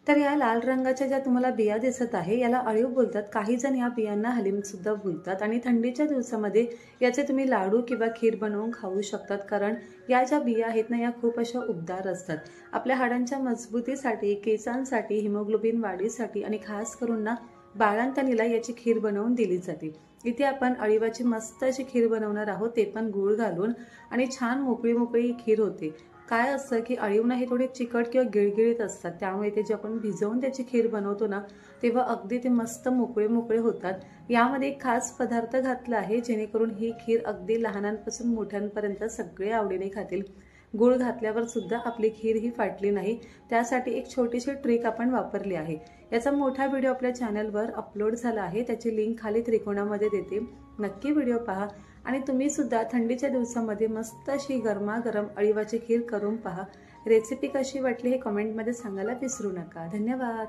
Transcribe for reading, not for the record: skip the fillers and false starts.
तर या लाल रंगाच्या ज्या तुम्हाला बिया दिसत आहे याला अळीव बोलतात। काही जण या बियांना हलीम सुद्धा बोलतात आणि थंडीच्या दिवसामध्ये याचे तुम्ही लाडू किंवा खीर बनवून खाऊ शकतात, कारण या ज्या बिया आहेत ना या खूप अशा उबदार असतात। आपल्या हाडांच्या मजबूतीसाठी, केसांसाठी, हिमोग्लोबिन वाढीसाठी आणि खास करून ना बाळंतणीला याची खीर बनवून दिली जाते। इथे आपण अळीवाची मस्त अशी खीर बनवणार आहोत, ते पण गूळ घालून, आणि छान मोकळी मोकळी ही खीर होते। काय असतं की अळीव ना हे थोडे चिकट किंवा गिळगिळीत असतात, त्यामुळे ते जे आपण भिजवून त्याची खीर बनवतो ना तेव्हा अगदी ते मस्त मोकळे मोकळे होतात। यामध्ये एक खास पदार्थ घातला आहे जेणेकरून ही खीर अगदी लहानांपासून मोठ्यांपर्यंत सगळे आवडीने खातील। गूळ घातल्यावर सुद्धा आपली खीर ही फाटली नाही, त्यासाठी एक छोटीशी ट्रिक आपण वापरली आहे। याचा मोठा व्हिडिओ आपल्या चॅनलवर अपलोड झाला आहे, त्याची लिंक खाली त्रिकोणामध्ये देते, नक्की व्हिडिओ पहा। आणि तुम्ही सुद्धा थंडीच्या दिवसामध्ये मस्त अशी गरमागरम अळीवाची खीर करून पहा। रेसिपी कशी वाटली हे कमेंटमध्ये सांगायला विसरू नका। धन्यवाद।